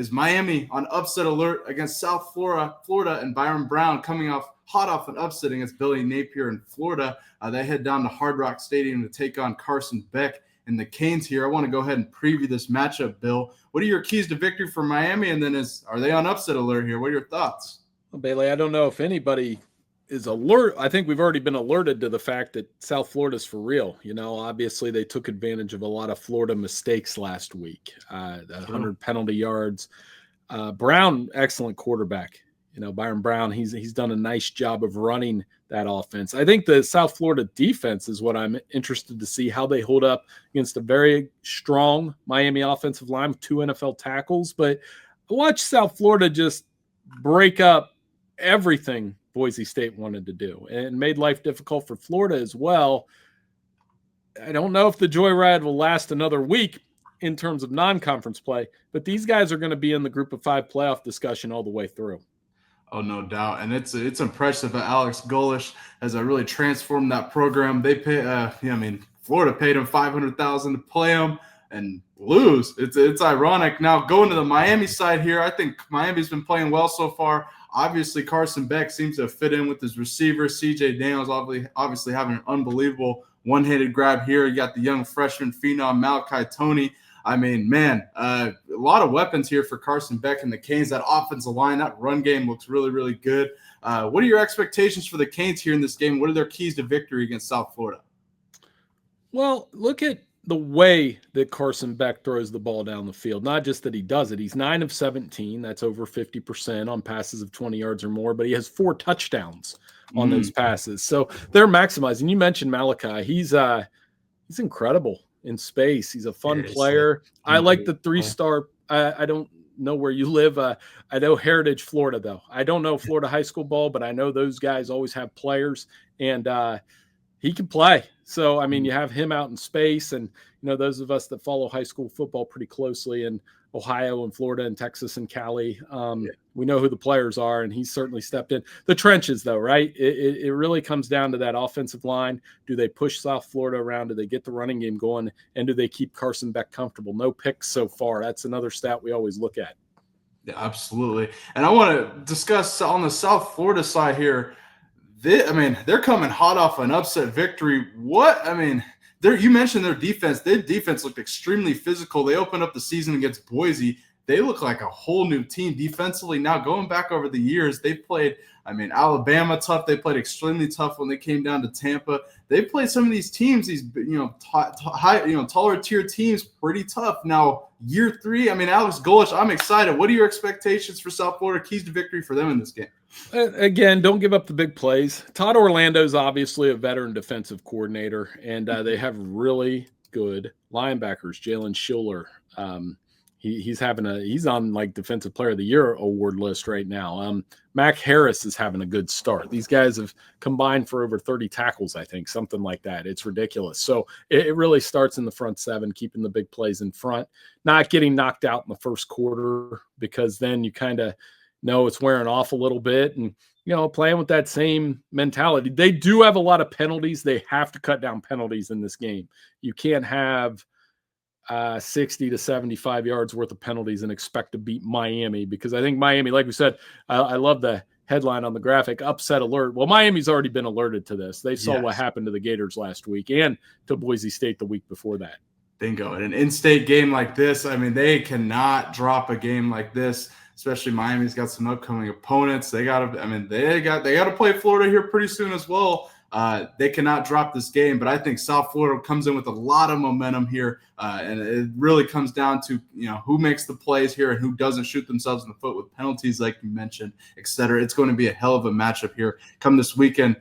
is Miami on upset alert against South Florida, and Byrum Brown coming hot off an upset against Billy Napier in Florida. They head down to Hard Rock Stadium to take on Carson Beck and the Canes here. I want to go ahead and preview this matchup, Bill. What are your keys to victory for Miami? And then are they on upset alert here? What are your thoughts? Well, Bailey, I don't know if anybody is alert. I think we've already been alerted to the fact that South Florida's for real. Obviously they took advantage of a lot of Florida mistakes last week. 100 penalty yards. Brown, excellent quarterback. Byrum Brown, he's done a nice job of running that offense. I think the South Florida defense is what I'm interested to see how they hold up against a very strong Miami offensive line with 2 NFL tackles. But watch South Florida just break up everything Boise State wanted to do and made life difficult for Florida as well. I don't know if the joyride will last another week in terms of non-conference play, but these guys are going to be in the group of 5 playoff discussion all the way through. Oh, no doubt. And it's impressive that Alex Golesh has really transformed that program. They pay, Florida paid him $500,000 to play him and lose. It's ironic. Now going to the Miami side here, I think Miami's been playing well so far. Obviously, Carson Beck seems to fit in with his receiver. C.J. Daniels obviously having an unbelievable one-handed grab here. You got the young freshman phenom Malachi Toney. I mean, man, a lot of weapons here for Carson Beck and the Canes. That offensive line, that run game looks really, really good. What are your expectations for the Canes here in this game? What are their keys to victory against South Florida? Well, look at the way that Carson Beck throws the ball down the field. Not just that he does it. He's 9 of 17. That's over 50% on passes of 20 yards or more, but he has 4 touchdowns on those passes. So they're maximizing. You mentioned Malachi. He's incredible in space. He's a fun player. I like the 3-star. I don't know where you live. I know Heritage, Florida, though. I don't know Florida high school ball, but I know those guys always have players, and he can play. So, you have him out in space, and, those of us that follow high school football pretty closely in Ohio and Florida and Texas and Cali, we know who the players are, and he's certainly stepped in. The trenches, though, right? It really comes down to that offensive line. Do they push South Florida around? Do they get the running game going? And do they keep Carson Beck comfortable? No picks so far. That's another stat we always look at. Yeah, absolutely. And I want to discuss on the South Florida side here. They're coming hot off an upset victory. You mentioned their defense. Their defense looked extremely physical. They opened up the season against Boise. They look like a whole new team defensively. Now, going back over the years, they played, Alabama tough. They played extremely tough when they came down to Tampa. They played some of these teams, these taller tier teams, pretty tough. Now, year 3, Alex Golesh, I'm excited. What are your expectations for South Florida? Keys to victory for them in this game? Again, don't give up the big plays. Todd Orlando's obviously a veteran defensive coordinator, and they have really good linebackers. Jalen Schiller, he's on like Defensive Player of the Year award list right now. Mac Harris is having a good start. These guys have combined for over 30 tackles, I think, something like that. It's ridiculous. So it really starts in the front 7, keeping the big plays in front, not getting knocked out in the first quarter, because then you kind of know it's wearing off a little bit, and playing with that same mentality. They do have a lot of penalties. They have to cut down penalties in this game. You can't have 60 to 75 yards worth of penalties and expect to beat Miami, because I think Miami, like we said, I love the headline on the graphic, upset alert. Well, Miami's already been alerted to this. They saw what happened to the Gators last week and to Boise State the week before that. Bingo. In an in-state game like this, they cannot drop a game like this. Especially Miami's got some upcoming opponents. They got to play Florida here pretty soon as well. They cannot drop this game, but I think South Florida comes in with a lot of momentum here, and it really comes down to who makes the plays here and who doesn't shoot themselves in the foot with penalties, like you mentioned, et cetera. It's going to be a hell of a matchup here come this weekend.